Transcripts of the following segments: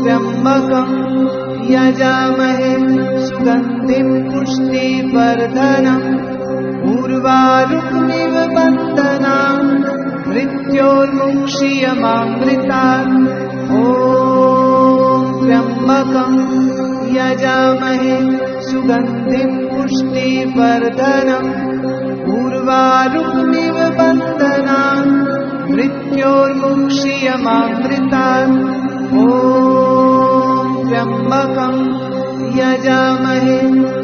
त्र्यम्बकं यजामहे सुगन्धिं पुष्टिवर्धनम् उर्वारुकमिव बन्धनान् मृत्योर्मुक्षीयमामृतात्। ॐ त्र्यम्बकं यजामहे सुगन्धिं पुष्टिवर्धनम् उर्वारुकमिव बन्धनान् मृत्योर्मुक्षीयमामृतात्। ॐ त्र्यम्बकं यजामहे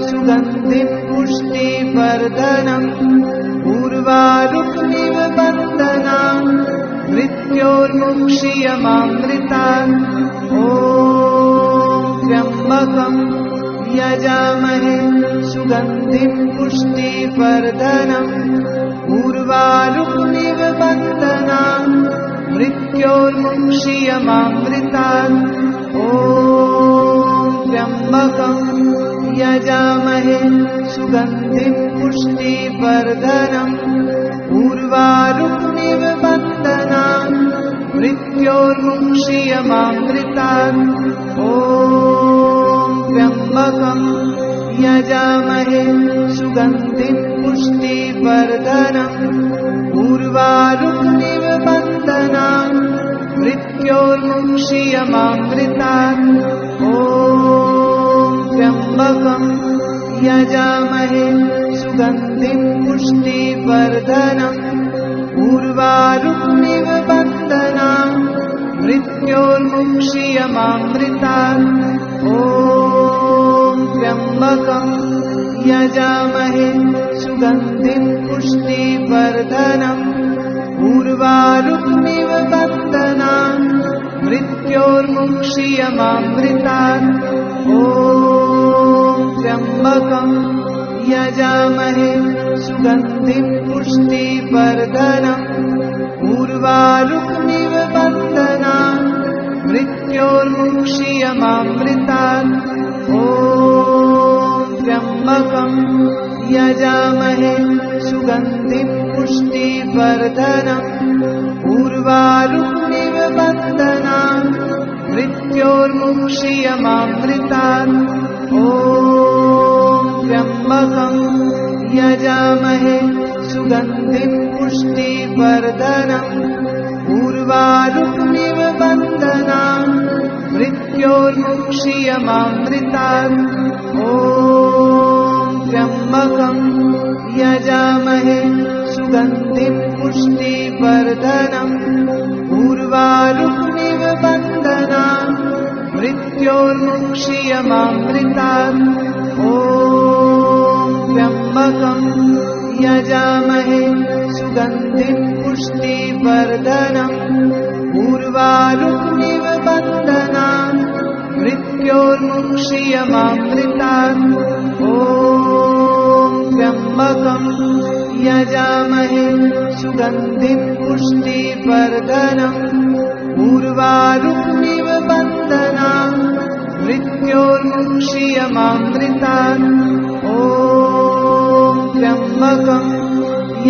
सुगन्धिं पुष्टिवर्धनम् उर्वारुकमिव बन्धनान् मृत्योर्मुक्षीयमामृतात्। ॐ त्र्यम्बकं यजामहे सुगन्धिं पुष्टिवर्धनम् उर्वारुकमिव बन्धनान् मृत्योर्मुक्षीयमामृतात्। ॐ त्र्यम्बकं यजामहे सुगन्धिं पुष्टिवर्धनम् उर्वारुकमिव बन्धनान् मृत्योर्मुक्षीयमामृतात्। ॐ त्र्यम्बकं यजामहे सुगन्धिं पुष्टिवर्धनम् उर्वारुकमिव बन्धनान् मृत्योर्मुक्षीयमामृतात्। ॐ त्र्यम्बकं यजामहे सुगन्धिं पुष्टिवर्धनम् उर्वारुकमिव बन्धनान् मृत्योर्मुक्षीयमामृतात्। ॐ त्र्यम्बकं यजामहे सुगन्धिं पुष्टिवर्धनम् उर्वारुकमिव बन्धनान् मृत्योर्मुक्षीयमामृतात्। ॐ त्र्यम्बकं यजामहे सुगन्धिं पुष्टिवर्धनम् उर्वारुकमिव बन्धनान् मृत्योर्मुक्षीयमामृतात्। ॐ त्र्यम्बकं यजामहे सुगन्धिं पुष्टिवर्धनम् उर्वारुकमिव बन्धनान् मृत्योर्मुक्षीयमामृतात्। ॐ त्र्यम्बकं यजामहे सुगन्धिं पुष्टिवर्धनम् उर्वारुकमिव बन्धनान् मृत्योर्मुक्षीयमामृतात्। ॐ त्र्यम्बकं यजामहे सुगन्धिं पुष्टिवर्धनम् उर्वारुकमिव बन्धनान् मृत्योर्मुक्षीयमामृतात्। ॐ त्र्यम्बकं यजामहे सुगन्धिं पुष्टिवर्धनम् उर्वारुकमिव बन्धनान् मृत्योर्मुक्षीयमामृतात्। ॐ त्र्यम्बकं यजामहे सुगन्धिं पुष्टिवर्धनम् उर्वारुकमिव बन्धनान् मृत्योर्मुक्षीयमामृतात्। ॐ त्र्यम्बकं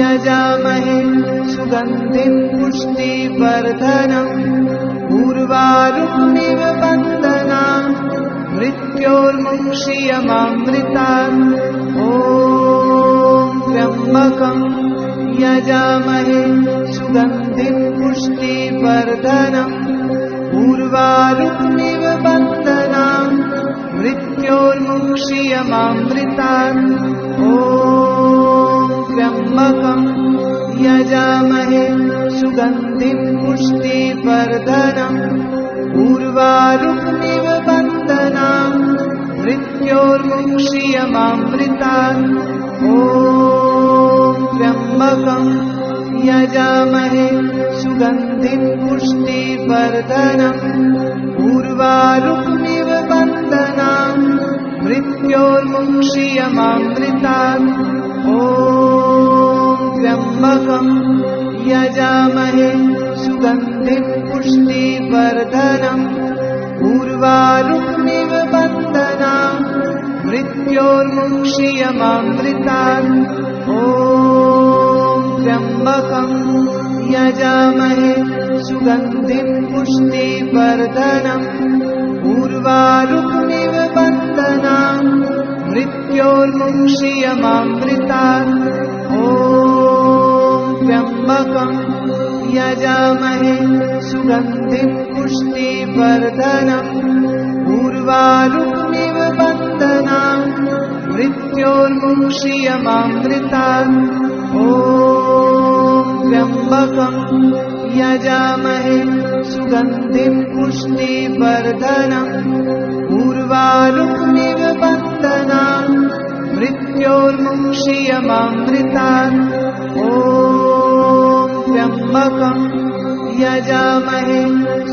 यजामहे सुगन्धिं पुष्टिवर्धनम् उर्वारुकमिव बन्धनान् मृत्योर्मुक्षीयमामृतात्। ॐ त्र्यम्बकं यजामहे सुगन्धिं पुष्टिवर्धनम् उर्वारुकमिव बन्धनान् मृत्योर्मुक्षीयमामृतात्। ॐ त्र्यम्बकं यजामहे सुगन्धिं पुष्टिवर्धनम् उर्वारुकमिव बन्धनान् मृत्योर्मुक्षीयमामृतात्। ॐ त्र्यम्बकं यजामहे सुगन्धिं पुष्टिवर्धनम् उर्वारुकमिव बन्धनान् मृत्योर्मुक्षीयमामृतात्। ॐ त्र्यम्बकं यजामहे सुगन्धिं पुष्टिवर्धनम् उर्वारुकमिव बन्धनान् मृत्योर्मुक्षीयमामृतात्। ॐ त्र्यम्बकं यजामहे सुगन्धिं पुष्टिवर्धनम्। उर्वारुकमिव बन्धनान् मृत्योर्मुक्षीयमामृतात्। ॐ त्र्यम्बकं यजामहे सुगन्धिं पुष्टिवर्धनम्। उर्वारुकमिव बन्धनान् मृत्योर्मुक्षीयमामृतात्। ॐ त्र्यम्बकं यजामहे सुगन्धिं पुष्टिवर्धनम्। उर्वारुकमिव बन्धनान् मृत्योर्मुक्षीयमामृतात्। ॐ त्र्यम्बकं यजामहे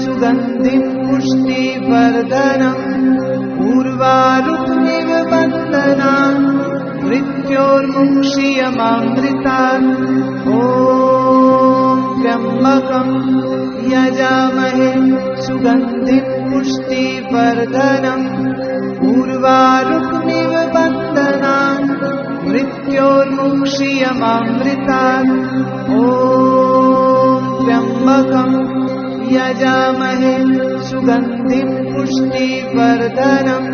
सुगन्धिं पुष्टिवर्धनम्। उर्वारुकमिव बन्धनान् मृत्योर्मुक्षीयमामृतात्। ॐ त्र्यम्बकं यजामहे सुगन्धिं पुष्टिवर्धनम्। उर्वारुकमिव बन्धनान् मृत्योर्मुक्षीयमामृतात्। ॐ त्र्यम्बकं यजामहे सुगन्धिं पुष्टिवर्धनम्।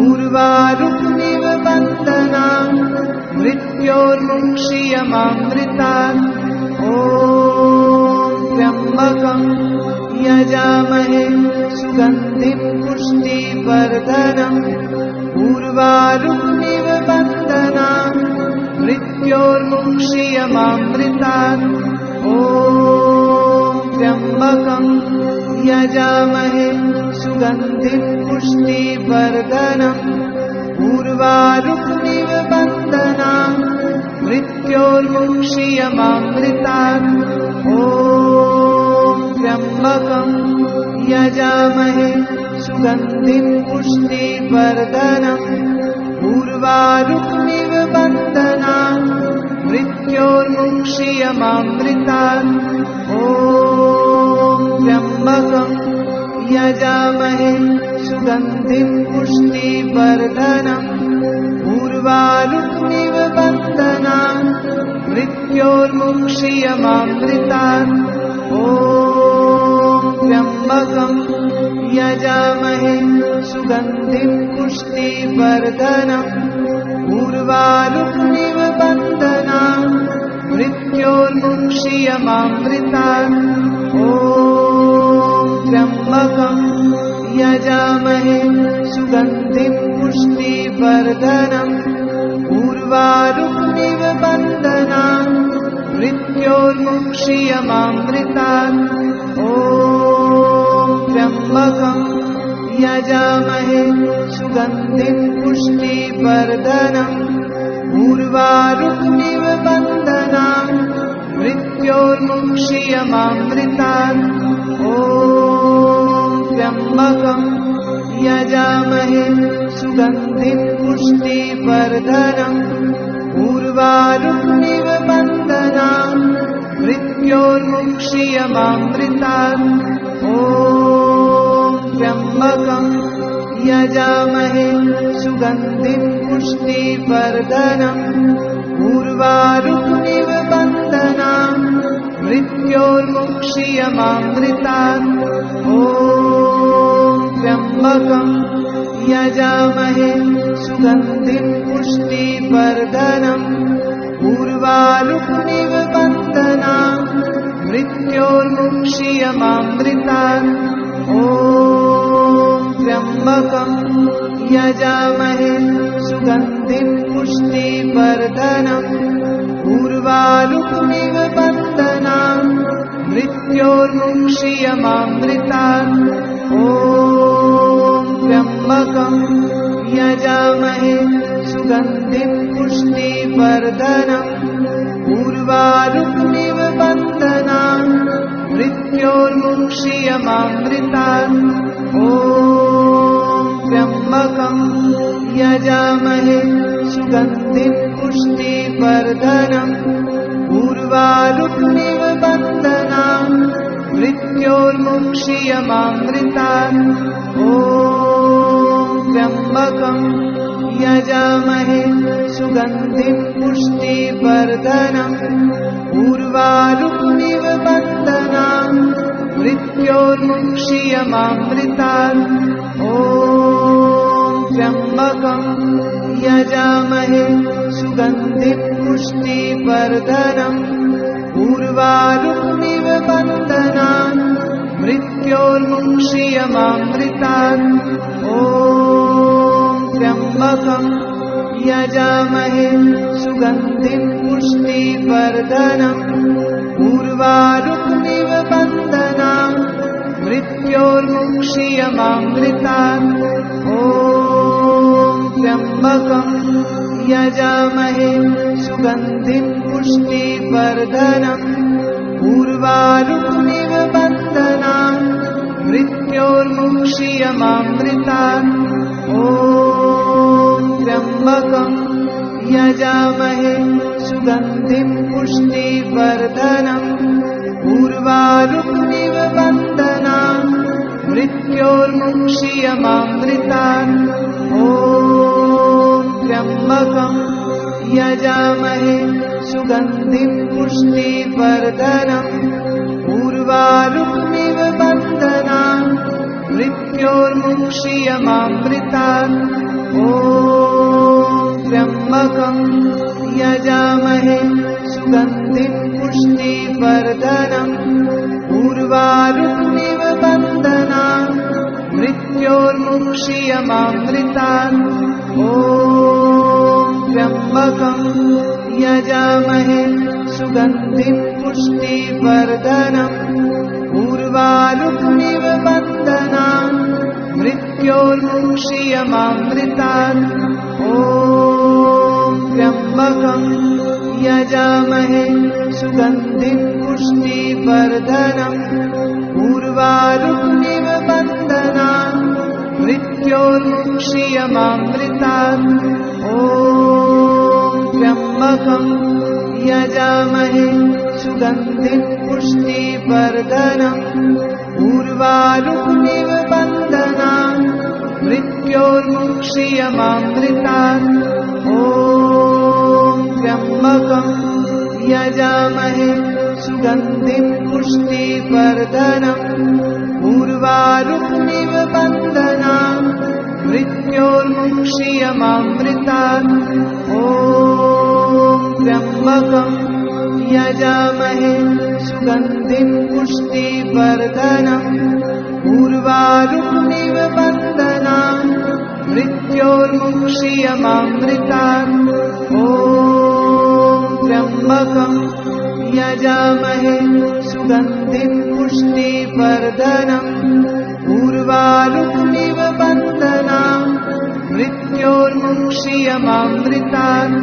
उर्वारुकमिव बन्धनान् मृत्योर्मुक्षीयमामृतात्। ॐ त्र्यम्बकं यजामहे सुगन्धिं पुष्टिवर्धनम्। उर्वारुकमिव बन्धनान् मृत्योर्मुक्षीयमामृतात्। ॐ त्र्यम्बकं यजामहे सुगन्धिं पुष्टिवर्धनम्। उर्वारुकमिव बन्धनान् मृत्योर्मुक्षीयमामृतात्। ॐ त्र्यम्बकं यजामहे सुगन्धिं पुष्टिवर्धनम्। उर्वारुकमिव बन्धनान् मृत्योर्मुक्षीयमामृतात्। ॐ त्र्यम्बकं यजामहे सुगन्धिं पुष्टिवर्धनम्। उर्वारुकमिव बन्धनान् मृत्योर्मुक्षीयमामृतात्। ॐ त्र्यम्बकं यजामहे सुगन्धिं पुष्टिवर्धनम्। उर्वारुकमिव बन्धनान् मृत्योर्मुक्षीयमामृतात्। ॐ त्र्यम्बकं यजामहे सुगन्धिं पुष्टिवर्धनम्। उर्वारुकमिव बन्धनान् मृत्योर्मुक्षीयमामृतात्। ॐ त्र्यम्बकं यजामहे सुगन्धिं पुष्टिवर्धनम्। उर्वारुकमिव बन्धनान् मृत्योर्मुक्षीयमामृतात्। ॐ त्र्यम्बकं यजामहे सुगन्धिं पुष्टिवर्धनम्। उर्वारुकमिव बन्धनान् मृत्योर्मुक्षीयमामृतात्। ॐ त्र्यम्बकं यजामहे सुगन्धिं पुष्टिवर्धनम्। उर्वारुकमिव बन्धनान् मृत्योर्मुक्षीयमामृतात्। ॐ त्र्यम्बकं यजामहे सुगन्धिं पुष्टिवर्धनम्। उर्वारुकमिव बन्धनान् मृत्योर्मुक्षीयमामृतात्। ॐ त्र्यम्बकं यजामहे सुगन्धिं पुष्टिवर्धनम्। उर्वारुकमिव बन्धनान् मृत्योर्मुक्षीयमामृतात्। ॐ त्र्यम्बकं यजामहे सुगन्धिं पुष्टिवर्धनम्। उर्वारुकमिव बन्धनान् मृत्योर्मुक्षीयमामृतात्। ॐ त्र्यम्बकं यजामहे सुगन्धिं पुष्टिवर्धनम्। उर्वारुकमिव बन्धनान् मृत्योर्मुक्षीयमामृतात्। ॐ त्र्यम्बकं यजामहे सुगन्धिं पुष्टिवर्धनम् उर्वारुकमिव बन्धनान् मृत्योर्मुक्षीयमामृतात् ॐ त्र्यम्बकं यजामहे सुगन्धिं पुष्टिवर्धनम् उर्वारुकमिव बन्धनान् मृत्योर्मुक्षीयमामृतात् ॐ त्र्यम्बकं यजामहे सुगन्धिं पुष्टिवर्धनम् उर्वारुकमिव बन्धनान् मृत्योर्मुक्षीयमामृतात् ॐ त्र्यम्बकं यजामहे सुगन्धिं पुष्टिवर्धनम् उर्वारुकमिव बन्धनान् मृत्योर्मुक्षीयमामृतात् ॐ त्र्यम्बकं यजामहे सुगन्धिं पुष्टिवर्धनम् उर्वारुकमिव बन्धनान् मृत्योर्मुक्षीयमामृतात् ॐ त्र्यम्बकं यजामहे सुगन्धिं पुष्टिवर्धनम् उर्वारुकमिव बन्धनान् मृत्योर्मुक्षीयमामृतात् ॐ त्र्यम्बकं यजामहे सुगन्धिं पुष्टिवर्धनम् उर्वारुकमिव बन्धनान् मृत्योर्मुक्षीयमामृतात् ॐ त्र्यम्बकं यजामहे सुगन्धिं पुष्टिवर्धनम् उर्वारुकमिव बन्धनान् मृत्योर्मुक्षीयमामृतात् ॐ त्र्यम्बकं यजामहे सुगन्धिं पुष्टिवर्धनम् उर्वारुकमिव बन्धनान् मृत्योर्मुक्षीयमामृतात् ॐ त्र्यम्बकं यजामहे सुगन्धिं पुष्टिवर्धनम् उर्वारुकमिव बन्धनान् मृत्योर्मुक्षीयमामृतात् ॐ त्र्यम्बकं यजामहे सुगन्धिं पुष्टिवर्धनम् उर्वारुकमिव बन्धनान् मृत्योर्मुक्षीयमामृतात् ॐ त्र्यम्बकं यजामहे सुगन्धिं पुष्टिवर्धनम् उर्वारुकमिव बन्धनान् मृत्योर्मुक्षीयमामृतात् ॐ त्र्यम्बकं यजामहे सुगन्धिं पुष्टिवर्धनम् उर्वारुकमिव बन्धनान् मृत्योर्मुक्षीयमामृतात्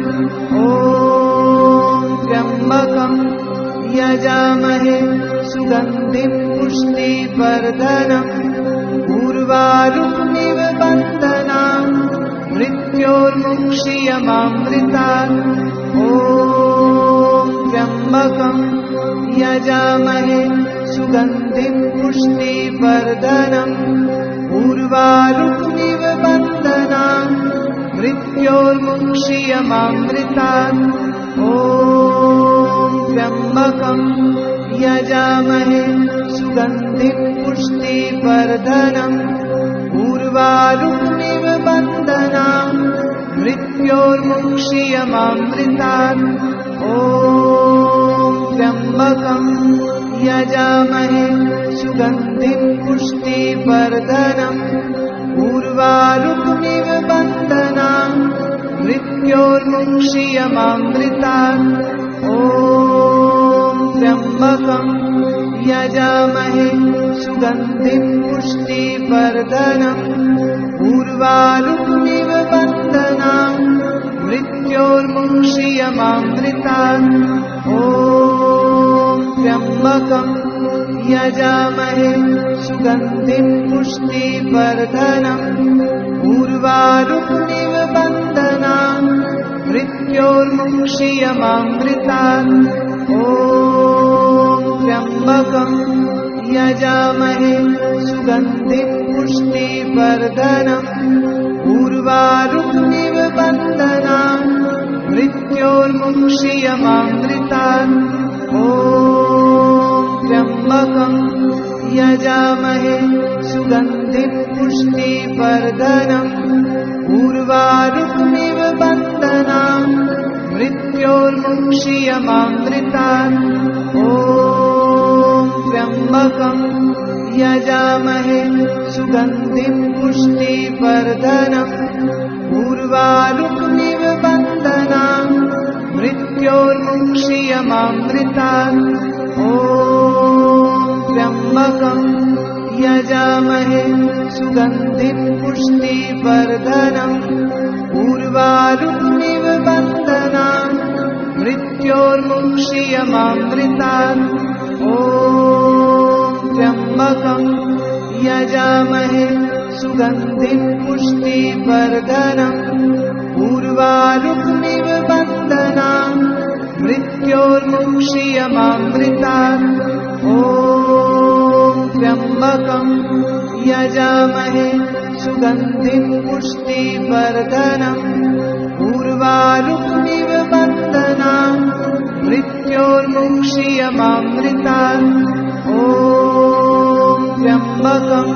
ॐ त्र्यम्बकं यजामहे सुगन्धिं पुष्टिवर्धनम् उर्वारुकमिव बन्धनान् मृत्योर्मुक्षीयमामृतात् ॐ त्र्यम्बकं यजामहे सुगन्धिं पुष्टिवर्धनम् उर्वारुकमिव बन्धनान् मृत्योर्मुक्षीयमामृतात् ॐ त्र्यम्बकं यजामहे सुगन्धिं पुष्टिवर्धनम् उर्वारुकमिव बन्धनान् मृत्योर्मुक्षीयमामृतात् ॐ त्र्यम्बकं यजामहे सुगन्धिं पुष्टिवर्धनम् उर्वारुकमिव बन्धनान् मृत्योर्मुक्षीयमामृतात् ॐ त्र्यम्बकं यजामहे सुगन्धिं पुष्टिवर्धनम् उर्वारुकमिव बन्धनान् मृत्योर्मुक्षीयमामृतात् ॐ त्र्यम्बकं यजामहे सुगन्धिं पुष्टिवर्धनम् उर्वारुकमिव बन्धनान् मृत्योर्मुक्षीयमामृतात् ॐ त्र्यम्बकं यजामहे सुगन्धिं पुष्टिवर्धनम् उर्वारुकमिव बन्धनान् मृत्योर्मुक्षीयमामृतात् ॐ त्र्यम्बकं यजामहे सुगन्धिं पुष्टिवर्धनम् उर्वारुकमिव बन्धनान् मृत्योर्मुक्षीयमामृतात् ॐ त्र्यम्बकं यजामहे सुगन्धिं पुष्टिवर्धनम् उर्वारुकमिव बन्धनान् मृत्योर्मुक्षीयमामृतात् ॐ त्र्यम्बकं यजामहे सुगन्धिं पुष्टिवर्धनम् उर्वारुकमिव बन्धनान् मृत्योर्मुक्षीयमामृतात् ॐ त्र्यम्बकं यजामहे सुगन्धिं पुष्टिवर्धनम् उर्वारुकमिव बन्धनान् मृत्योर्मुक्षीयमामृतात् ॐ त्र्यम्बकं यजामहे सुगन्धिं पुष्टिवर्धनम् उर्वारुकमिव बन्धनान् मृत्योर्मुक्षीयमामृतात् ॐ त्र्यम्बकं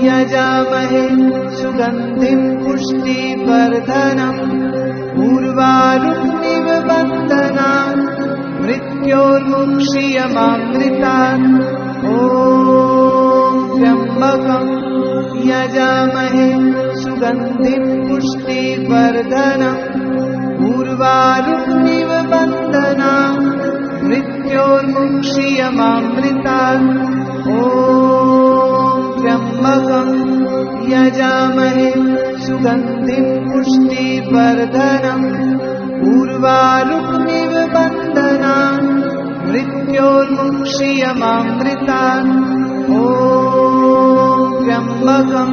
यजामहे सुगन्धिं पुष्टिवर्धनम् उर्वारुकमिव बन्धनान् मृत्योर्मुक्षीयमामृतात् ॐ त्र्यम्बकं यजामहे सुगन्धिं पुष्टिवर्धनम् उर्वारुकमिव बन्धनान् मृत्योर्मुक्षीयमामृतात् ॐ त्र्यम्बकं यजामहे सुगन्धिं पुष्टिवर्धनम् उर्वारुकमिव बन्धनान् मृत्योर्मुक्षीयमामृतात् ॐ त्र्यम्बकं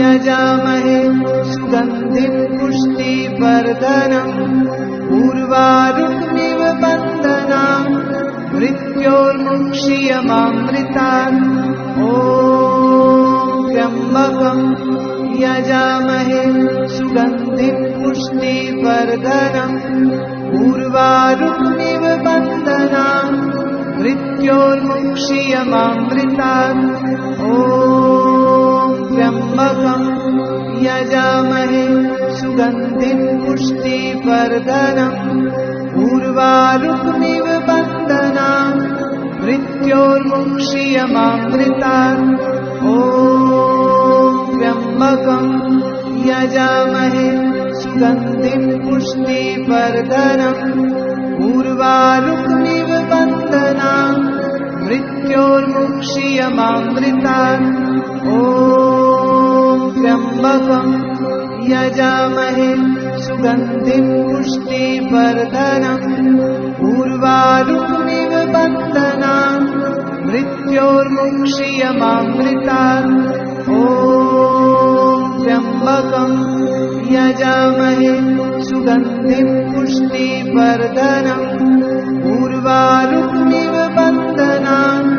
यजामहे सुगन्धिं पुष्टिवर्धनम् उर्वारुकमिव बन्धनान् मृत्योर्मुक्षीयमामृतात् ॐ त्र्यम्बकं यजामहे सुगन्धिं पुष्टिवर्धनम् उर्वारुकमिव बन्धनान् मृत्योर्मुक्षीयमामृतात् ॐ त्र्यम्बकं यजामहे सुगन्धिं पुष्टिवर्धनम् उर्वारुकमिव बन्धनान् मृत्योर्मुक्षीयमामृतात् ॐ त्र्यम्बकं यजामहे सुगन्धिं पुष्टिवर्धनम् उर्वारुकमिव बन्धनान् मृत्योर्मुक्षीयमामृतात् ॐ त्र्यम्बकं यजामहे सुगन्धिं पुष्टिवर्धनम् उर्वारुकमिव बन्धनान् मृत्योर्मुक्षीयमामृतात् ॐ त्र्यम्बकं यजामहे सुगन्धिं पुष्टिवर्धनम् उर्वारुकमिव बन्धनान्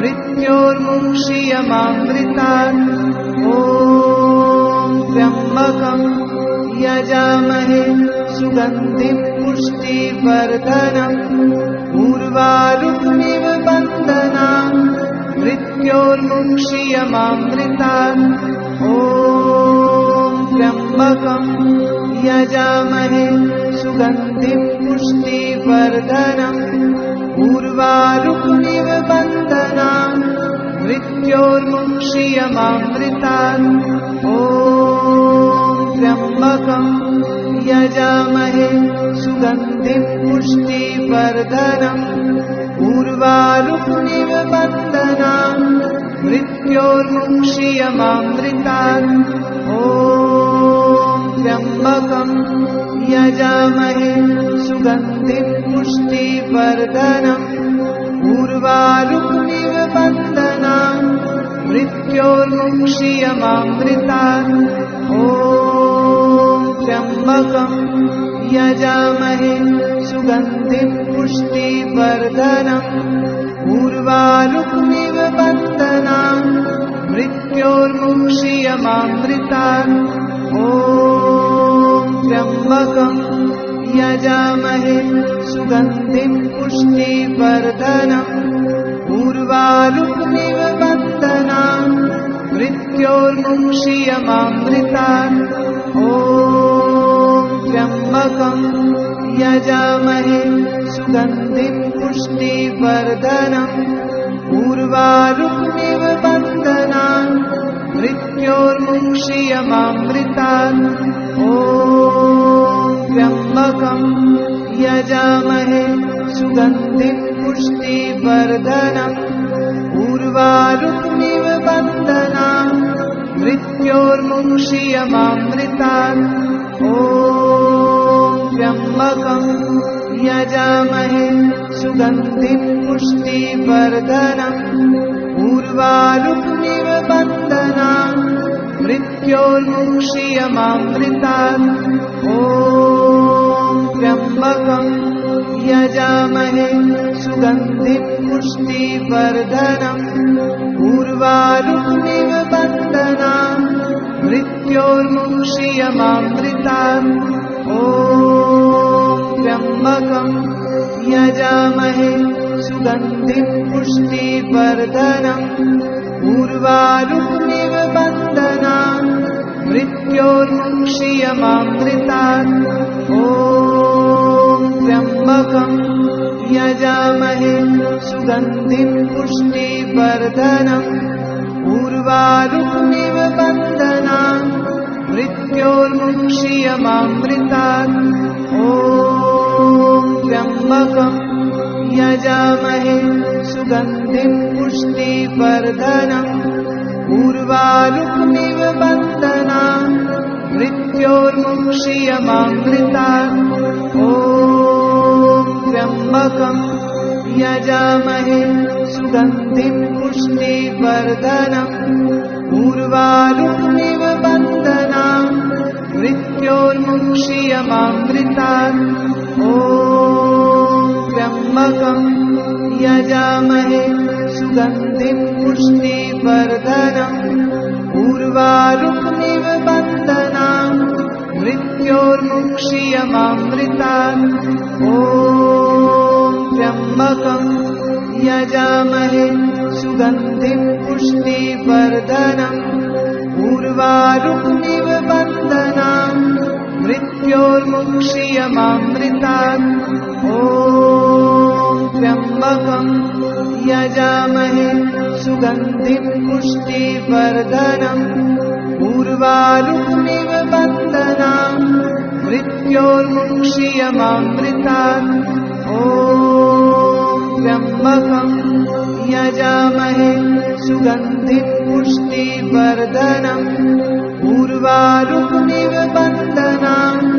मृत्योर्मुक्षीयमामृतात् ॐ त्र्यम्बकं यजामहे सुगन्धिं पुष्टिवर्धनम् उर्वारुकमिव बन्धनान् मृत्योर्मुक्षीयमामृतात् ॐ त्र्यम्बकं यजामहे सुगन्धिं पुष्टिवर्धनम् उर्वारुकमिव बन्धनान् मृत्योर्मुक्षीयमामृतात् ॐ त्र्यम्बकं यजामहे सुगन्धिं पुष्टिवर्धनम् उर्वारुकमिव बन्धनान् मृत्योर्मुक्षीयमामृतात् ॐ त्र्यम्बकं यजामहे सुगन्धिं पुष्टिवर्धनम् उर्वारुकमिव बन्धनान् मृत्योर्मुक्षीयमामृतात् ॐ त्र्यम्बकं यजामहे सुगन्धिं पुष्टिवर्धनम् उर्वारुकमिव बन्धनान् मृत्योर्मुक्षीयमामृतात्। ॐ त्र्यम्बकं यजामहे सुगन्धिं पुष्टिवर्धनम् उर्वारुकमिव बन्धनान् मृत्योर्मुक्षीयमामृतात्। ॐ त्र्यम्बकं यजामहे सुगन्धिं पुष्टिवर्धनम् उर्वारुकमिव बन्धनान् मृत्योर्मुक्षीयमामृतात्। ॐ त्र्यम्बकं यजामहे सुगन्धिं पुष्टिवर्धनम् उर्वारुकमिव बन्धनान् मृत्योर्मुक्षीयमामृतात्। ॐ त्र्यम्बकं यजामहे सुगन्धिं पुष्टिवर्धनम् उर्वारुकमिव बन्धनान् मृत्योर्मुक्षीयमामृतात्। ॐ त्र्यम्बकं यजामहे सुगन्धिं पुष्टिवर्धनम् उर्वारुकमिव बन्धनान् मृत्योर्मुक्षीयमामृतात्। ॐ त्र्यम्बकं यजामहे सुगन्धिं पुष्टिवर्धनम् उर्वारुकमिव बन्धनान् मृत्योर्मुक्षीयमामृतात्। ॐ त्र्यम्बकं यजामहे सुगन्धिं पुष्टिवर्धनम् उर्वारुकमिव बन्धनान् मृत्योर्मुक्षीयमामृतात्। ॐ त्र्यम्बकं यजामहे सुगन्धिं पुष्टिवर्धनम् उर्वारुकमिव बन्धनान् मृत्योर्मुक्षीयमामृतात्। ॐ त्र्यम्बकं यजामहे सुगन्धिं पुष्टिवर्धनम् उर्वारुकमिव बन्धनान् मृत्योर्मुक्षीयमामृतात्। ॐ त्र्यम्बकं यजामहे सुगन्धिं पुष्टिवर्धनम् उर्वारुकमिव बन्धनान् मृत्योर्मुक्षीयमामृतात्। ॐ त्र्यम्बकं यजामहे सुगन्धिं पुष्टिवर्धनम् उर्वारुकमिव बन्धनान् मृत्योर्मुक्षीयमामृतात्। ॐ त्र्यम्बकं यजामहे सुगन्धिं पुष्टिवर्धनम् उर्वारुकमिव बन्धनान् मृत्योर्मुक्षीयमामृतात्। ॐ त्र्यम्बकं यजामहे सुगन्धिं पुष्टिवर्धनम् उर्वारुकमिव बन्धनान्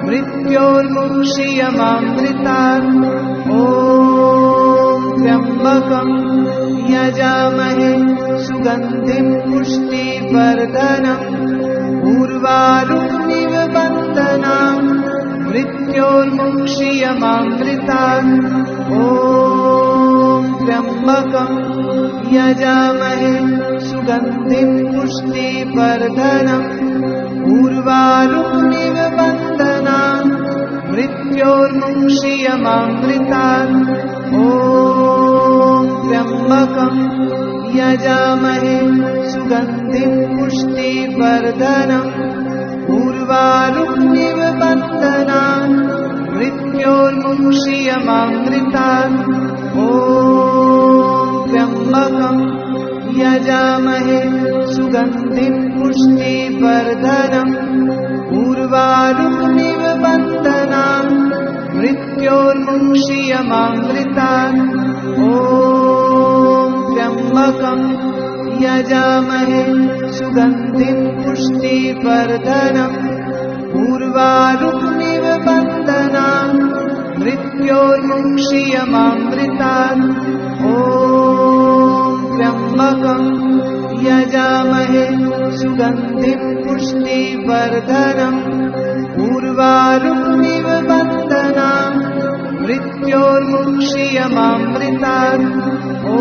मृत्योर्मुक्षीयमामृतात्। ॐ त्र्यम्बकं यजामहे सुगन्धिं पुष्टिवर्धनम् उर्वारुकमिव बन्धनान् मृत्योर्मुक्षीयमामृतात्। ॐ त्र्यम्बकं यजामहे सुगन्धिं पुष्टिवर्धनम् उर्वारुकमिव बन्धनान् मृत्योर्मुक्षीयमामृतात्। ॐ त्र्यम्बकं यजामहे सुगन्धिं पुष्टिवर्धनम् उर्वारुकमिव बन्धनान् मृत्योर्मुक्षीयमामृतात्। ॐ त्र्यम्बकं यजामहे सुगन्धिं पुष्टिवर्धनम् उर्वारुकमिव बन्धनान् मृत्योर्मुक्षीयमामृतात्। ॐ त्र्यम्बकं यजामहे सुगन्धिं पुष्टिवर्धनम् उर्वारुकमिव बन्धनान् मृत्योर्मुक्षीयमामृतात्। ॐ त्र्यम्बकं यजामहे सुगन्धिं पुष्टिवर्धनम् उर्वारुकमिव बन्धनान् मृत्योर्मुक्षीयमामृतात्। ॐ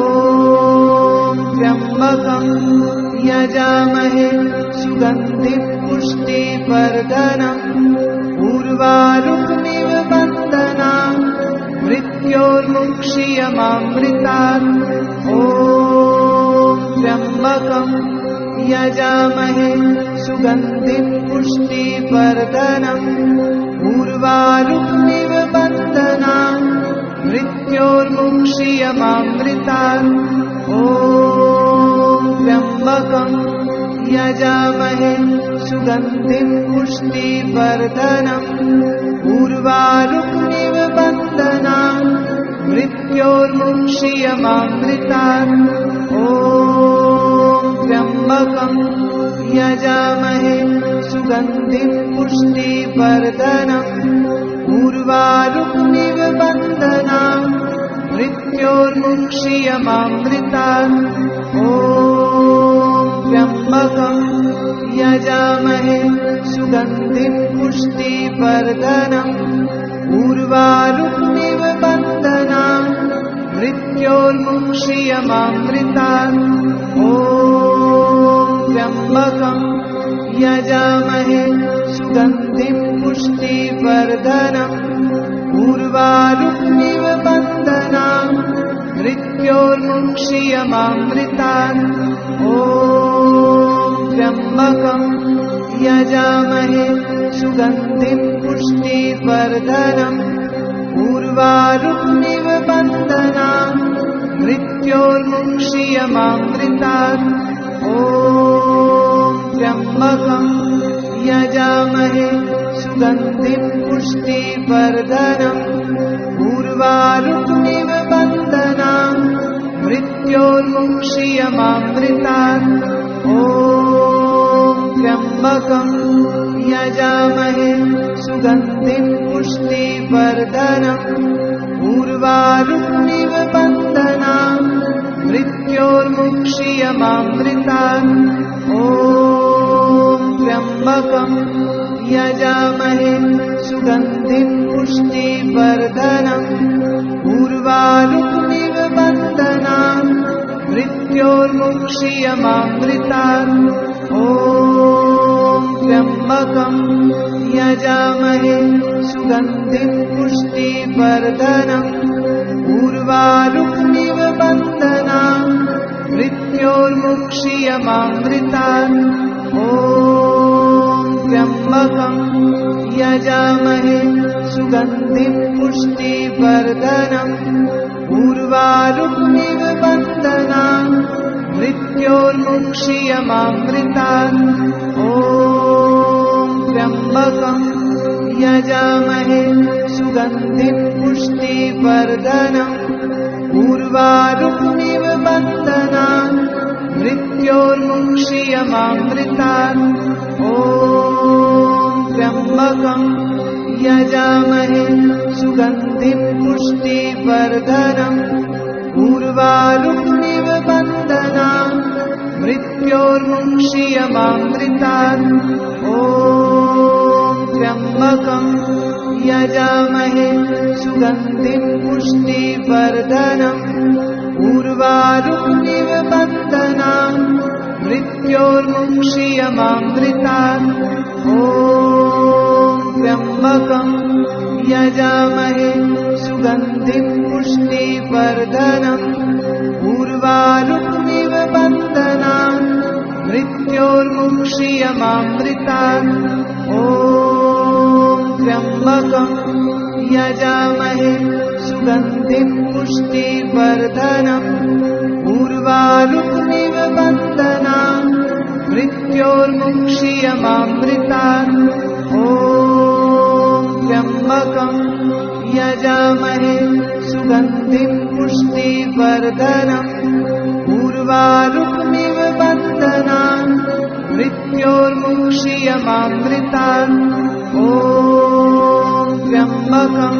त्र्यम्बकं यजामहे सुगन्धिं पुष्टिवर्धनम् उर्वारुकमिव बन्धनान् मृत्योर्मुक्षीयमामृतात् ॐ त्र्यम्बकं यजामहे सुगन्धिं पुष्टिवर्धनम् उर्वारुकमिव बन्धनान् मृत्योर्मुक्षीयमामृतात् ॐ त्र्यम्बकं यजामहे सुगन्धिं पुष्टिवर्धनम् उर्वारुकमिव बन्धनान् मृत्योर्मुक्षीयमामृतात् ॐ त्र्यम्बकं यजामहे सुगन्धिं पुष्टिवर्धनम् उर्वारुकमिव बन्धनान् मृत्योर्मुक्षीयमामृतात् ॐ त्र्यम्बकं यजामहे सुगन्धिं पुष्टिवर्धनम् उर्वारुकमिव बन्धनान् मृत्योर्मुक्षीयमामृतात् ॐ त्र्यम्बकं यजामहे सुगन्धिं पुष्टिवर्धनम् उर्वारुकमिव बन्धनान् मृत्योर्मुक्षीयमामृतात् ॐ त्र्यम्बकं यजामहे सुगन्धिं पुष्टिवर्धनम् उर्वारुकमिव बन्धनान् मृत्योर्मुक्षीयमामृतात् ॐ त्र्यम्बकं यजामहे सुगन्धिं पुष्टिवर्धनम् उर्वारुकमिव बन्धनान् मृत्योर्मुक्षीयमामृतात् ॐ त्र्यम्बकं यजामहे सुगन्धिं पुष्टिवर्धनम् उर्वारुकमिव बन्धनान् मृत्योर्मुक्षीयमामृतात् ॐ त्र्यम्बकं यजामहे सुगन्धिं पुष्टिवर्धनम् उर्वारुकमिव बन्धनान् मृत्योर्मुक्षीयमामृतात् ॐ त्र्यम्बकं यजामहे सुगन्धिं पुष्टिवर्धनम् उर्वारुकमिव बन्धनान् मृत्योर्मुक्षीयमामृतात् ॐ त्र्यम्बकं यजामहे सुगन्धिं पुष्टिवर्धनम् उर्वारुकमिव बन्धनान् मृत्योर्मुक्षीयमामृतात् ॐ त्र्यम्बकं यजामहे सुगन्धिं पुष्टिवर्धनम् उर्वारुकमिव बन्धनान् मृत्योर्मुक्षीयमामृतात् ॐ त्र्यम्बकं यजामहे सुगन्धिं पुष्टिवर्धनम् उर्वारुकमिव बन्धनान् मृत्योर्मुक्षीयमामृतात् ॐ त्र्यम्बकं यजामहे सुगन्धिं पुष्टिवर्धनम् उर्वारुकमिव बन्धनान् मृत्योर्मुक्षीयमामृतात् ॐ त्र्यम्बकं यजामहे सुगन्धिं पुष्टिवर्धनम् उर्वारुकमिव बन्धनान् मृत्योर्मुक्षीयमामृतात् ॐ त्र्यम्बकं यजामहे सुगन्धिं पुष्टिवर्धनम् उर्वारुकमिव बन्धनान् मृत्योर्मुक्षीयमामृतात् ॐ त्र्यम्बकं यजामहे सुगन्धिं पुष्टिवर्धनम् उर्वारुकमिव बन्धनान् मृत्योर्मुक्षीयमामृतात् ॐ त्र्यम्बकं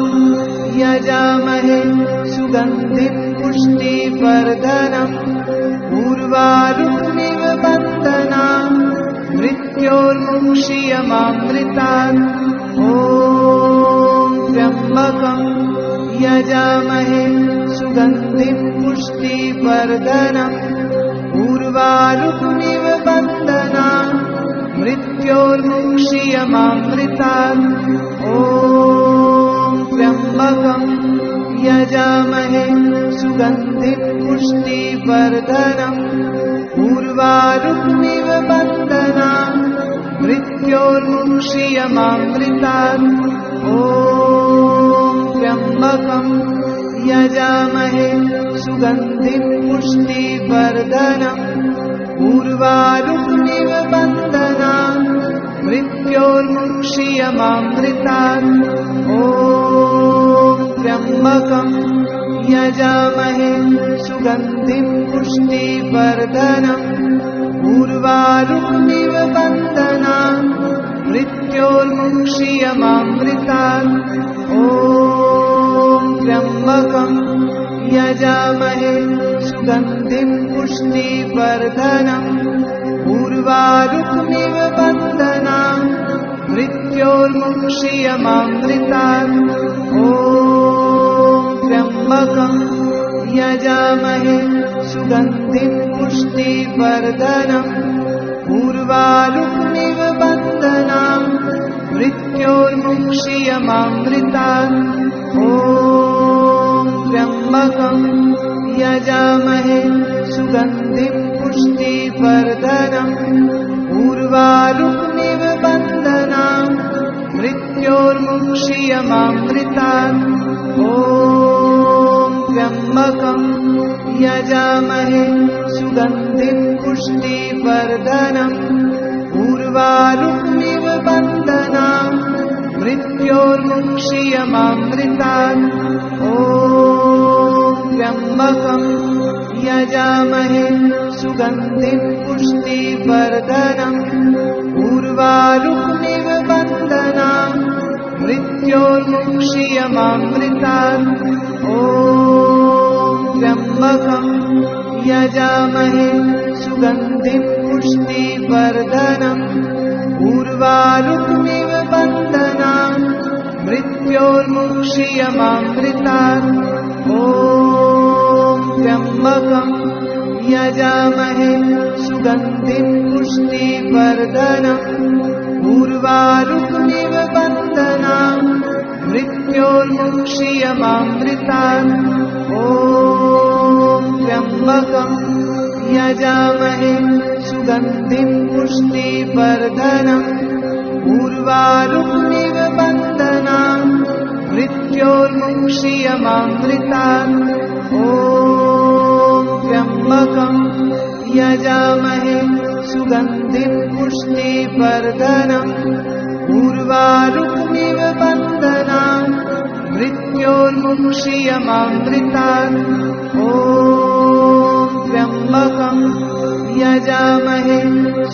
यजामहे सुगन्धिं पुष्टिवर्धनम् उर्वारुकमिव बन्धनान् मृत्योर्मुक्षीयमामृतात् ॐ त्र्यम्बकं यजामहे सुगन्धिं पुष्टिवर्धनम् उर्वारुकमिव बन्धनान् मृत्योर्मुक्षीयमामृतात्। ॐ त्र्यम्बकं यजामहे सुगन्धिं पुष्टिवर्धनम् उर्वारुकमिव बन्धनान् मृत्योर्मुक्षीयमामृतात्। ॐ त्र्यम्बकं यजामहे सुगन्धिं पुष्टिवर्धनम् उर्वारुकमिव बन्धनान् मृत्योर्मुक्षीयमामृतात्। ॐ त्र्यम्बकं यजामहे सुगन्धिं पुष्टिवर्धनम् उर्वारुकमिव बन्धनान् मृत्योर्मुक्षीयमामृतात्। ॐ त्र्यम्बकं यजामहे सुगन्धिं पुष्टिवर्धनम् उर्वारुकमिव बन्धनान् मृत्योर्मुक्षीयमामृतात्। ॐ त्र्यम्बकं यजामहे सुगन्धिं पुष्टिवर्धनम् उर्वारुकमिव बन्धनान् मृत्योर्मुक्षीयमामृतात्। ॐ त्र्यम्बकं यजामहे सुगन्धिं पुष्टिवर्धनम् उर्वारुकमिव बन्धनान् मृत्योर्मुक्षीयमामृतात्। ॐ त्र्यम्बकं यजामहे सुगन्धिं पुष्टिवर्धनम् उर्वारुकमिव बन्धनान् मृत्योर्मुक्षीयमामृतात्। ॐ त्र्यम्बकं यजामहे सुगन्धिं पुष्टिवर्धनम् उर्वारुकमिव बन्धनान् मृत्योर्मुक्षीयमामृतात्। ॐ त्र्यम्बकं यजामहे सुगन्धिं पुष्टिवर्धनम् उर्वारुकमिव बन्धनान् मृत्योर्मुक्षीयमामृतात्। ॐ त्र्यम्बकं यजामहे सुगन्धिं पुष्टिवर्धनम् उर्वारुकमिव बन्धनान् मृत्योर्मुक्षीयमामृतात्। ॐ त्र्यम्बकं यजामहे सुगन्धिं पुष्टिवर्धनम् उर्वारुकमिव बन्धनान् मृत्योर्मुक्षीयमामृतात्। ॐ त्र्यम्बकं यजामहे सुगन्धिं पुष्टिवर्धनम् उर्वारुकमिव बन्धनान् मृत्योर्मुक्षीयमामृतात्। ॐ त्र्यम्बकं यजामहे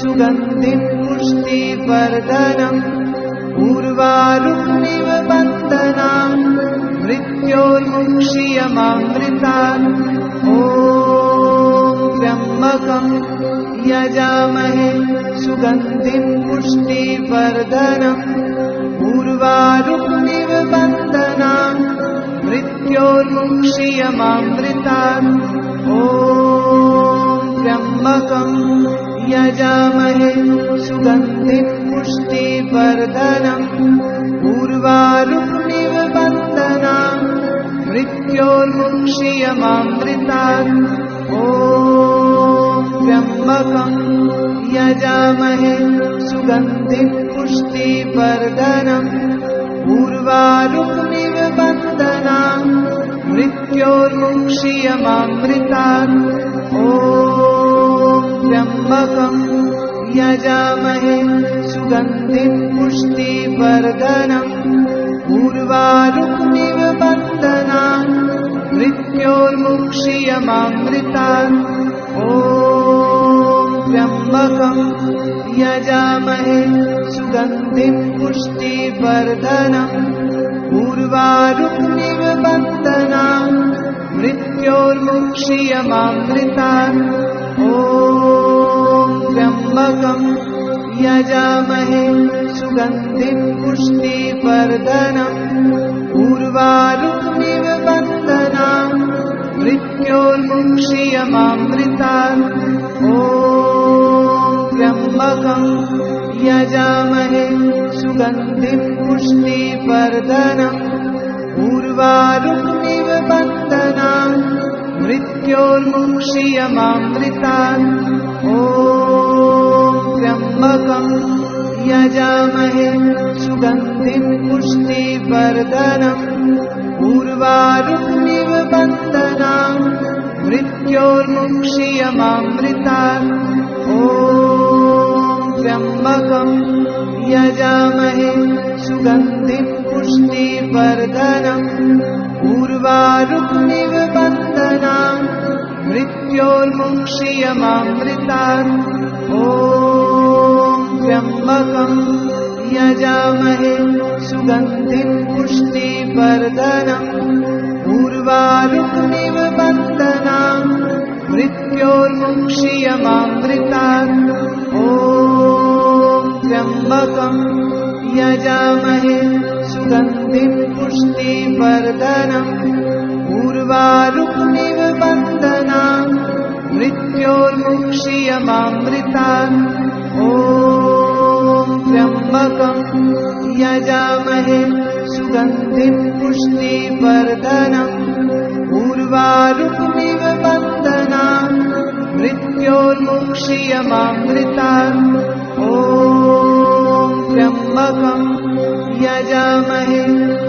सुगन्धिं पुष्टिवर्धनम् उर्वारुकमिव बन्धनान् मृत्योर्मुक्षीयमामृतात्। ॐ त्र्यम्बकं यजामहे सुगन्धिं पुष्टिवर्धनम् उर्वारुकमिव बन्धनान् मृत्योर्मुक्षीयमामृतात्। ॐ त्र्यम्बकं यजामहे सुगन्धिं पुष्टिवर्धनम् उर्वारुकमिव बन्धनान् मृत्योर्मुक्षीयमामृतात्। ॐ त्र्यम्बकं यजामहे सुगन्धिं पुष्टिवर्धनम् उर्वारुकमिव बन्धनान् मृत्योर्मुक्षीयमामृतात्। ॐ त्र्यम्बकं यजामहे सुगन्धिं पुष्टिवर्धनम् उर्वारुकमिव बन्धनान् मृत्योर्मुक्षीयमामृतात्। ॐ त्र्यम्बकं यजामहे सुगन्धिं पुष्टिवर्धनम् उर्वारुकमिव बन्धनान् मृत्योर्मुक्षीयमामृतात्। ॐ त्र्यम्बकं यजामहे सुगन्धिं पुष्टिवर्धनम् उर्वारुकमिव बन्धनान् मृत्योर्मुक्षीयमामृतात्। त्र्यम्बकं यजामहे सुगन्धिं पुष्टिवर्धनम् उर्वारुकमिव बन्धनान् मृत्योर्मुक्षीयमामृतात् त्र्यम्बकं यजामहे सुगन्धिं पुष्टिवर्धनम् उर्वारुकमिव बन्धनान् मृत्योर्मुक्षीयमामृतात् त्र्यम्बकं यजामहे सुगन्धिं पुष्टिवर्धनम् उर्वारुकमिव बन्धनान् मृत्योर्मुक्षीयमामृतात् त्र्यम्बकं यजामहे सुगन्धिं पुष्टिवर्धनम् उर्वारुकमिव बन्धनान् मृत्योर्मुक्षीयमामृतात् त्र्यम्बकं यजामहे सुगन्धिं पुष्टिवर्धनम् उर्वारुकमिव बन्धनान् मृत्योर्मुक्षीयमामृतात् त्र्यम्बकं यजामहे सुगन्धिं पुष्टिवर्धनम् उर्वारुकमिव बन्धनान् मृत्योर्मुक्षीयमामृतात् त्र्यम्बकं यजामहे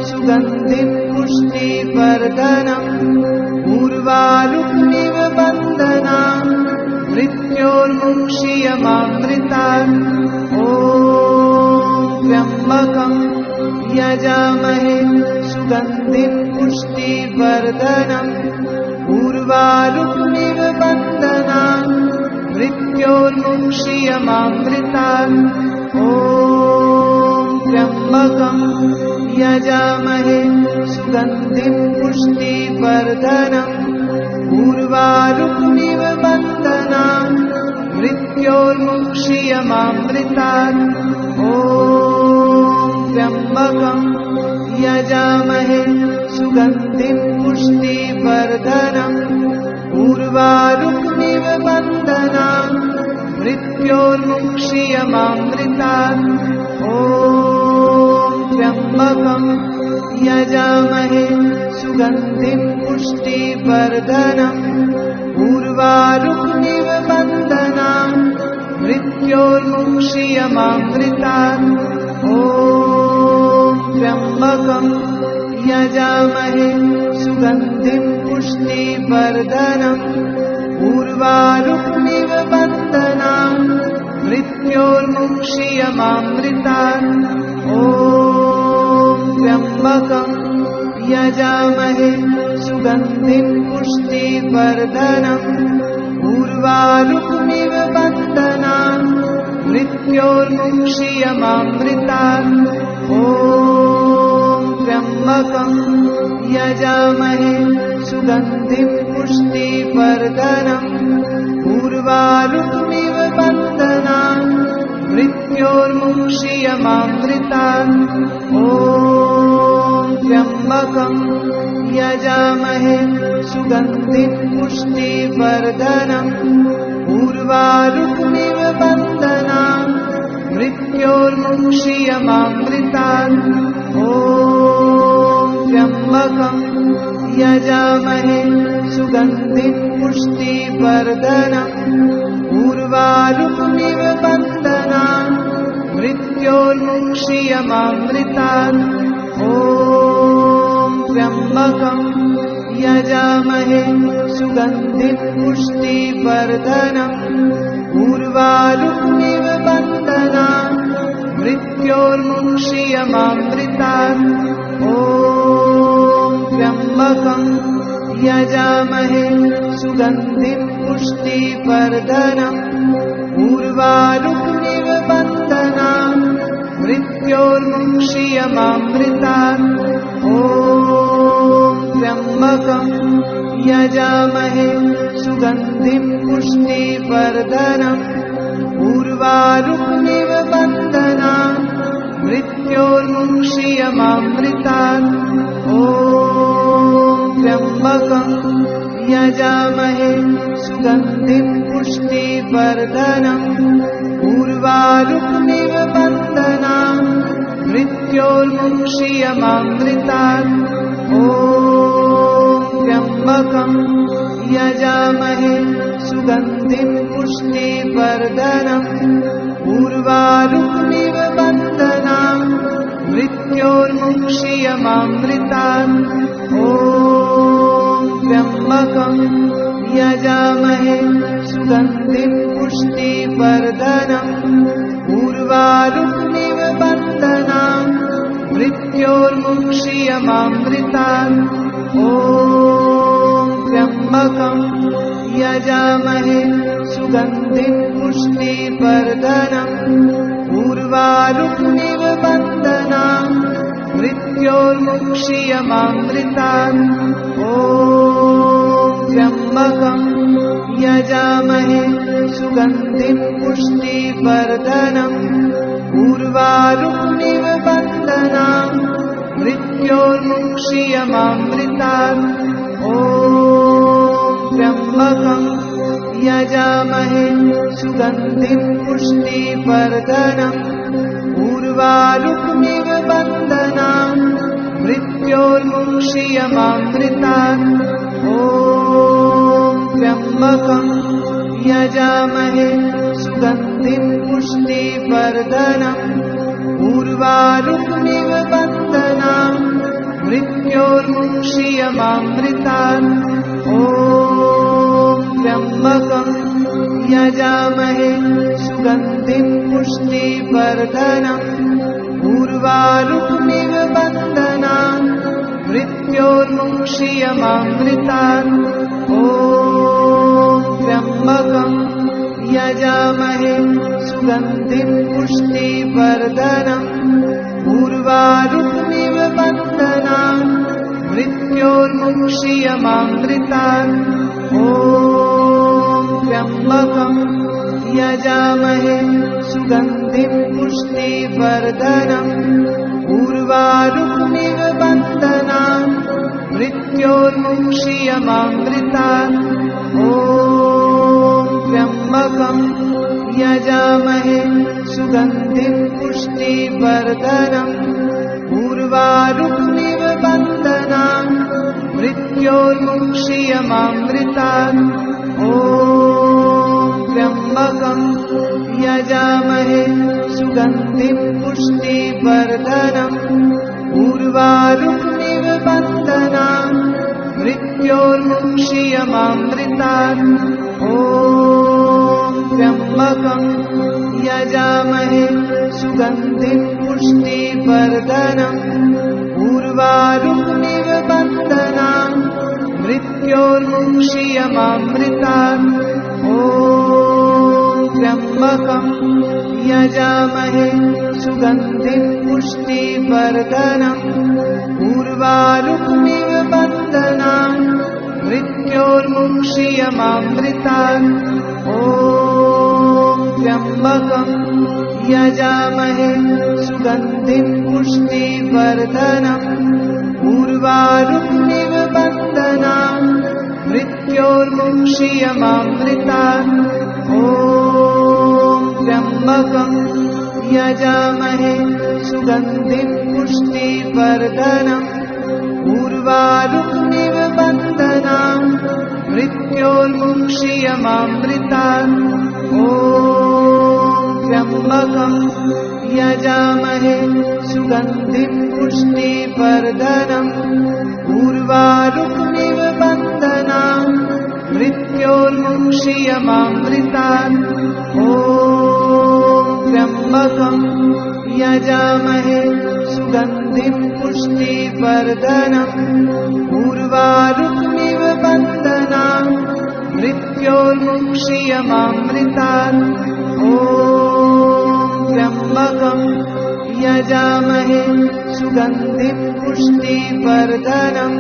सुगन्धिं पुष्टिवर्धनम् उर्वारुकमिव बन्धनान् मृत्योर्मुक्षीयमामृतात् त्र्यम्बकं यजामहे सुगन्धिं पुष्टिवर्धनम् उर्वारुकमिव बन्धनान् मृत्योर्मुक्षीयमामृतात् त्र्यम्बकं यजामहे सुगन्धिं पुष्टिवर्धनम् उर्वारुकमिव बन्धनान् मृत्योर्मुक्षीयमामृतात् त्र्यम्बकं यजामहे सुगन्धिं पुष्टिवर्धनम् उर्वारुकमिव बन्धनान् मृत्योर्मुक्षीयमामृतात् त्र्यम्बकं यजामहे सुगन्धिं पुष्टिवर्धनम् उर्वारुकमिव बन्धनान् मृत्योर्मुक्षीयमामृतात् त्र्यम्बकं यजामहे सुगन्धिं पुष्टिवर्धनम् उर्वारुकमिव बन्धनान् मृत्योर्मुक्षीयमामृतात् त्र्यम्बकं यजामहे सुगन्धिं पुष्टिवर्धनम् उर्वारुकमिव बन्धनान् मृत्योर्मुक्षीयमामृतात् त्र्यम्बकं यजामहे सुगन्धिं पुष्टिवर्धनम् उर्वारुकमिव बन्धनान् मृत्योर्मुक्षीयमामृतात् त्र्यम्बकं यजामहे सुगन्धिं पुष्टिवर्धनम् उर्वारुकमिव बन्धनान् मृत्योर्मुक्षीयमामृतात् त्र्यम्बकं यजामहे सुगन्धिं पुष्टिवर्धनम् उर्वारुकमिव बन्धनान् मृत्योर्मुक्षीयमामृतात् त्र्यम्बकं यजामहे सुगन्धिं पुष्टिवर्धनम् उर्वारुकमिव बन्धनान् मृत्योर्मुक्षीयमामृतात् त्र्यम्बकं यजामहे सुगन्धिं पुष्टिवर्धनम् उर्वारुकमिव बन्धनान् मृत्योर्मुक्षीयमामृतात् त्र्यम्बकं यजामहे सुगन्धिं पुष्टिवर्धनम् उर्वारुकमिव बन्धनान् मृत्योर्मुक्षीयमामृतात् त्र्यम्बकं यजामहे सुगन्धिं पुष्टिवर्धनम् उर्वारुकमिव बन्धनान् मृत्योर्मुक्षीयमामृतात् ॐ त्र्यम्बकं यजामहे सुगन्धिं पुष्टिवर्धनम् उर्वारुकमिव बन्धनान् मृत्योर्मुक्षीयमामृतात् ॐ त्र्यम्बकं यजामहे सुगन्धिं पुष्टिवर्धनम् उर्वारुकमिव बन्धनान् मृत्योर्मुक्षीयमामृतात् ॐ त्र्यम्बकं यजामहे सुगन्धिं पुष्टिवर्धनम् उर्वारुकमिव बन्धनान् मृत्योर्मुक्षीयमामृतात् ॐ त्र्यम्बकं यजामहे सुगन्धिं पुष्टिवर्धनम् उर्वारुकमिव बन्धनान् मृत्योर्मुक्षीयमामृतात् ॐ त्र्यम्बकं यजामहे सुगन्धिं पुष्टिवर्धनम् उर्वारुकमिव बन्धनान् मृत्योर्मुक्षीयमामृतात् ॐ त्र्यम्बकं यजामहे सुगन्धिं पुष्टिवर्धनम् उर्वारुकमिव बन्धनान् मृत्योर्मुक्षीयमामृतात् ॐ त्र्यम्बकं यजामहे सुगन्धिं पुष्टिवर्धनम् उर्वारुकमिव बन्धनान् मृत्योर्मुक्षीयमामृतात् ॐ त्र्यम्बकं यजामहे सुगन्धिं पुष्टिवर्धनम् उर्वारुकमिव बन्धनान् मृत्योर्मुक्षीयमामृतात् ॐ त्र्यम्बकं यजामहे सुगन्धिं पुष्टिवर्धनम् उर्वारुकमिव बन्धनान् मृत्योर्मुक्षीयमामृतात् ॐ त्र्यम्बकं यजामहे सुगन्धिं पुष्टिवर्धनम् उर्वारुकमिव बन्धनान् मृत्योर्मुक्षीयमामृतात् ॐ त्र्यम्बकं यजामहे सुगन्धिं पुष्टिवर्धनम् उर्वारुकमिव बन्धनान् मृत्योर्मुक्षीयमामृतात् ॐ त्र्यम्बकं यजामहे सुगन्धिं पुष्टिवर्धनम् उर्वारुकमिव बन्धनान् मृत्योर्मुक्षीयमामृतात् ॐ त्र्यम्बकं यजामहे सुगन्धिं पुष्टिवर्धनम् उर्वारुकमिव बन्धनान् मृत्योर्मुक्षीयमामृतात् ॐ त्र्यम्बकं यजामहे सुगन्धिं पुष्टिवर्धनम् उर्वारुकमिव बन्धनान् मृत्योर्मुक्षीयमामृतात् ॐ त्र्यम्बकं यजामहे सुगन्धिं पुष्टिवर्धनम् उर्वारुकमिव बन्धनान् मृत्योर्मुक्षीयमामृतात् ॐ त्र्यम्बकं यजामहे सुगन्धिं पुष्टिवर्धनम् उर्वारुकमिव बन्धनान् मृत्योर्मुक्षीयमामृतात् ॐ त्र्यम्बकं यजामहे सुगन्धिं पुष्टिवर्धनम् उर्वारुकमिव बन्धनान् मृत्योर्मुक्षीयमामृतात् ॐ त्र्यम्बकं यजामहे सुगन्धिं पुष्टिवर्धनम्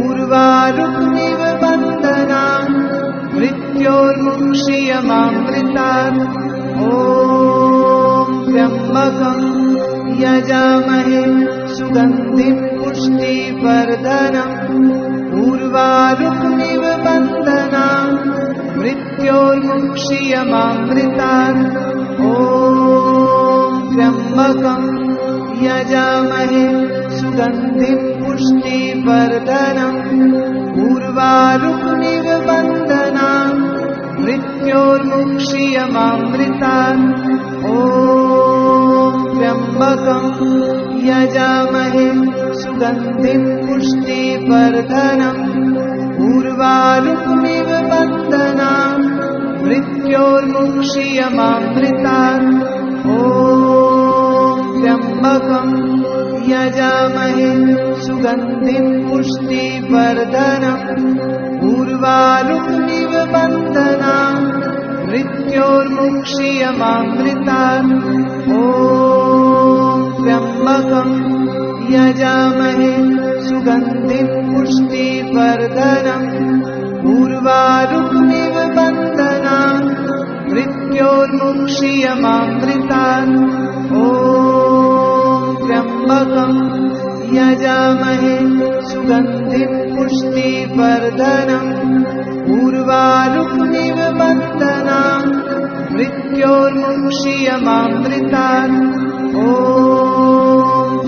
उर्वारुकमिव बन्धनान् मृत्योर्मुक्षीयमामृतात् ॐ त्र्यम्बकं यजामहे सुगन्धिं पुष्टिवर्धनम् उर्वारुकमिव बन्धनान् मृत्योर्मुक्षीयमामृतात् ॐ त्र्यम्बकं यजामहे सुगन्धिं पुष्टिवर्धनम् उर्वारुकमिव बन्धनान् मृत्योर्मुक्षीयमामृतात् ॐ त्र्यम्बकं यजामहे सुगन्धिं पुष्टिवर्धनम् उर्वारुकमिव बन्धनान् मृत्योर्मुक्षीयमामृतात् ॐ त्र्यम्बकं यजामहे सुगन्धिं पुष्टिवर्धनम् उर्वारुकमिव बन्धनान् मृत्योर्मुक्षीयमामृतात् ॐ त्र्यम्बकं यजामहे सुगन्धिं पुष्टिवर्धनम् उर्वारुकमिव बन्धनान् मृत्योर्मुक्षीयमामृतात् ॐ त्र्यम्बकं यजामहे सुगन्धिं पुष्टिवर्धनम् उर्वारुकमिव बन्धनान् मृत्योर्मुक्षीयमामृतात् ॐ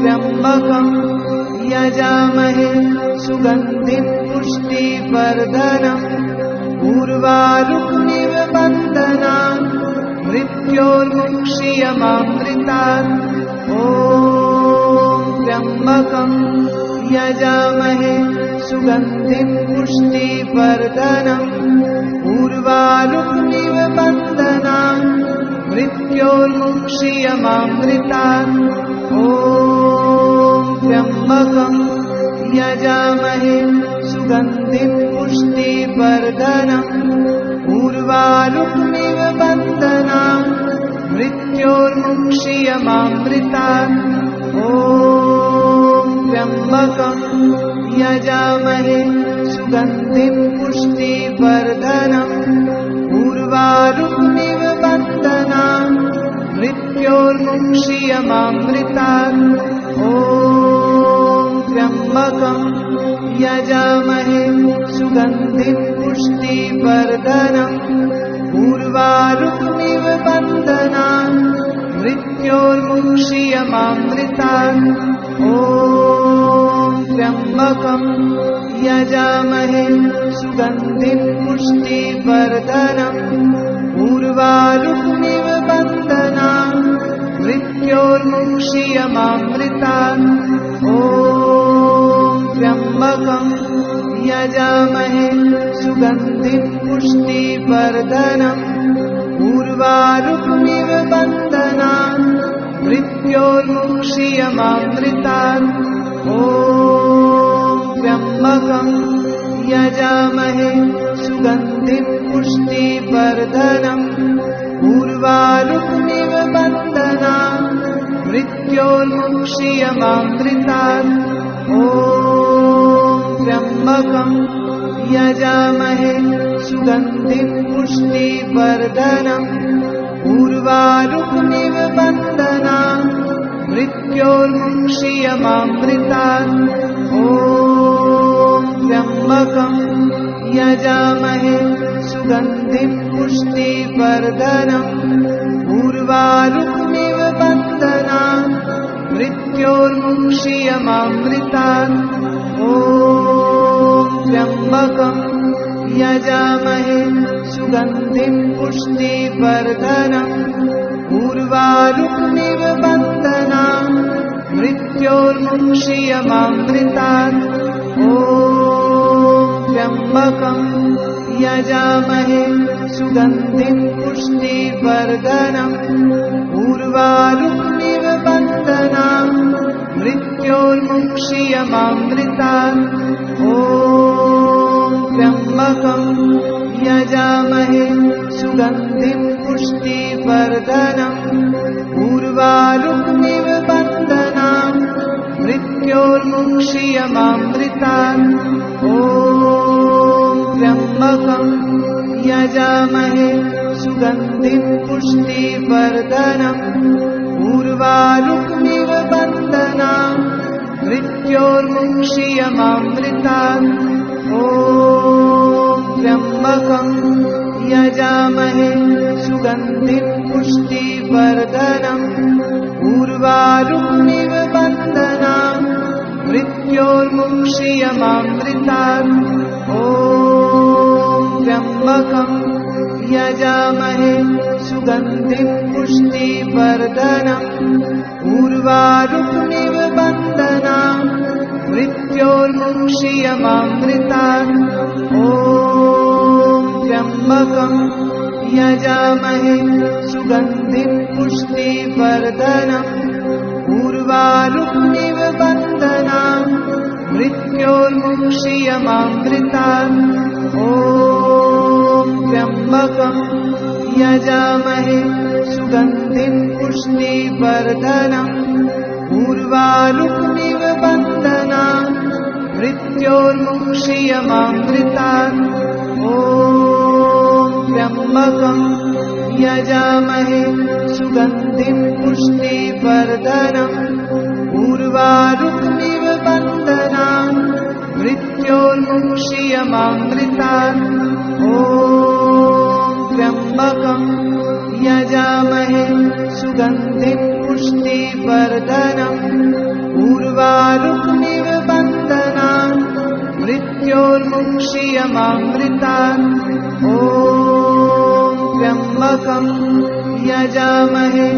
त्र्यम्बकं यजामहे सुगन्धिं पुष्टिवर्धनम् उर्वारुकमिव बन्धनान् मृत्योर्मुक्षीयमामृतात् ॐ त्र्यम्बकं यजामहे सुगन्धिं पुष्टिवर्धनम् उर्वारुकमिव बन्धनान् मृत्योर्मुक्षीयमामृतात् ॐ त्र्यम्बकं यजामहे सुगन्धिं पुष्टिवर्धनम् उर्वारुकमिव बन्धनान् मृत्योर्मुक्षीयमामृतात् ॐ त्र्यम्बकं यजामहे सुगन्धिं पुष्टिवर्धनम् उर्वारुकमिव बन्धनान् मृत्योर्मुक्षीयमामृतात् ॐ त्र्यम्बकं यजामहे सुगन्धिं पुष्टिवर्धनम् उर्वारुकमिव बन्धनान् मृत्योर्मुक्षीयमामृतात् ॐ त्र्यम्बकं यजामहे सुगन्धिं पुष्टिवर्धनम् उर्वारुकमिव बन्धनान् मृत्योर्मुक्षीयमामृतात् ॐ त्र्यम्बकं यजामहे सुगन्धिं पुष्टिवर्धनम् उर्वारुकमिव बन्धनान् मृत्योर्मुक्षीयमामृतात् ॐ त्र्यम्बकं यजामहे सुगन्धिं पुष्टिवर्धनम् उर्वारुकमिव बन्धनान् मृत्योर्मुक्षीयमामृतात् ॐ त्र्यम्बकं यजामहे सुगन्धिं पुष्टिवर्धनम् उर्वारुकमिव बन्धनान् मृत्योर्मुक्षीयमामृतात् ॐ त्र्यम्बकं यजामहे सुगन्धिं पुष्टिवर्धनम् उर्वारुकमिव बन्धनान् मृत्योर्मुक्षीयमामृतात् ॐ त्र्यम्बकं यजामहे सुगन्धिं पुष्टिवर्धनम् उर्वारुकमिव बन्धनान् मृत्योर्मुक्षीयमामृतात् ॐ त्र्यम्बकं यजामहे सुगन्धिं पुष्टिवर्धनम् उर्वारुकमिव बन्धनान् मृत्योर्मुक्षीयमामृतात् ॐ त्र्यम्बकं यजामहे सुगन्धिं पुष्टिवर्धनम् उर्वारुकमिव बन्धनान् मृत्योर्मुक्षीयमामृतात् ॐ त्र्यम्बकं यजामहे सुगन्धिं पुष्टिवर्धनम् उर्वारुकमिव बन्धनान् मृत्योर्मुक्षीयमामृतात् ॐ त्र्यम्बकं यजामहे सुगन्धिं पुष्टिवर्धनम् उर्वारुकमिव बन्धनान् मृत्योर्मुक्षीयमामृतात् ॐ त्र्यम्बकं यजामहे सुगन्धिं पुष्टिवर्धनम् उर्वारुकमिव बन्धनान् मृत्योर्मुक्षीयमामृतात् ॐ त्र्यम्बकं यजामहे सुगन्धिं पुष्टिवर्धनम् उर्वारुकमिव बन्धनान् मृत्योर्मुक्षीयमामृतात् ॐ त्र्यम्बकं यजामहे सुगन्धिं पुष्टिवर्धनम् उर्वारुकमिव बन्धनान् मृत्योर्मुक्षीयमामृतात् ॐ त्र्यम्बकं यजामहे सुगन्धिं पुष्टिवर्धनम् उर्वारुकमिव बन्धनान् मृत्योर्मुक्षीयमामृतात् ॐ त्र्यम्बकं यजामहे सुगन्धिं पुष्टिवर्धनम् उर्वारुकमिव बन्धनान् मृत्योर्मुक्षीयमामृतात् ॐ त्र्यम्बकं यजामहे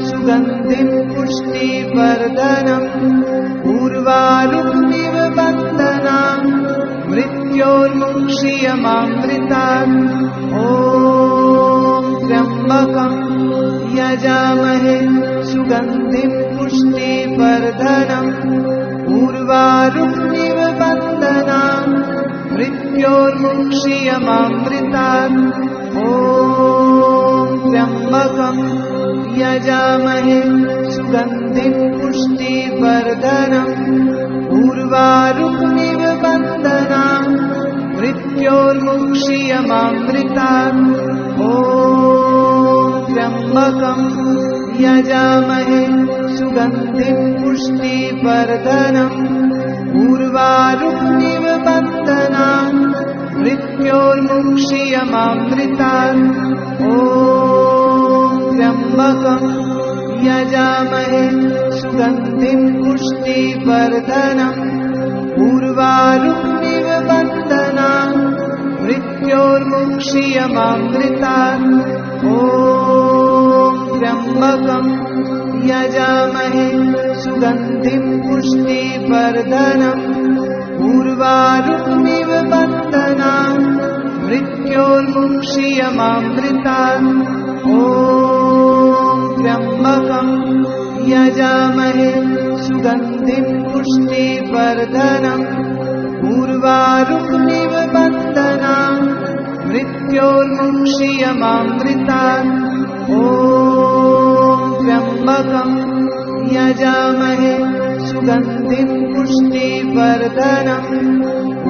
सुगन्धिं पुष्टिवर्धनम् उर्वारुकमिव बन्धनान् मृत्योर्मुक्षीयमामृतात् ॐ त्र्यम्बकं यजामहे सुगन्धिं पुष्टिवर्धनम् उर्वारुकमिव बन्धनान् मृत्योर्मुक्षीयमामृतात् ॐ त्र्यम्बकं यजामहे सुगन्धिं पुष्टिवर्धनम् उर्वारुकमिव बन्धनान् मृत्योर्मुक्षीयमामृतात् ॐ त्र्यम्बकं यजामहे सुगन्धिं पुष्टिवर्धनम् उर्वारुकमिव बन्धनान् मृत्योर्मुक्षीयमामृतात् ॐ त्र्यम्बकं यजामहे सुगन्धिं पुष्टिवर्धनम् उर्वारुकमिव बन्धनान् मृत्योर्मुक्षीयमामृतात् ॐ त्र्यम्बकं यजामहे सुगन्धिं पुष्टिवर्धनम् उर्वारुकमिव बन्धनान् मृत्योर्मुक्षीयमामृतात् ॐ त्र्यम्बकं यजामहे सुगन्धिं पुष्टिवर्धनम् उर्वारुकमिव बन्धनान् मृत्योर्मुक्षीयमामृतात् ॐ त्र्यम्बकं यजामहे सुगन्धिं पुष्टिवर्धनम्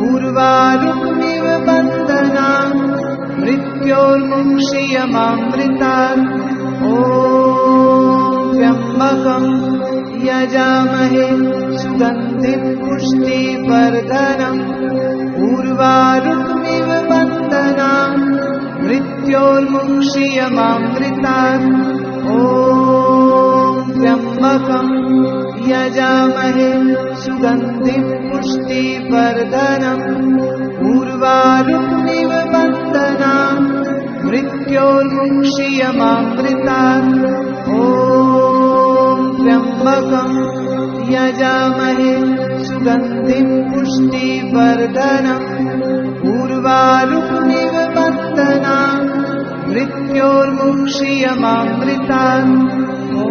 उर्वारुकमिव बन्धनान् मृत्योर्मुक्षीयमामृतात् ॐ त्र्यम्बकं यजामहे सुगन्धिं पुष्टिवर्धनम् उर्वारुकमिव बन्धनान् मृत्योर्मुक्षीयमामृतात् ॐ त्र्यम्बकं यजामहे सुगन्धिं पुष्टिवर्धनम् उर्वारुकमिव बन्धनान् मृत्योर्मुक्षीयमामृतात् ॐ त्र्यम्बकं यजामहे सुगन्धिं पुष्टिवर्धनम् उर्वारुकमिव बन्धनान् मृत्योर्मुक्षीयमामृतात् ॐ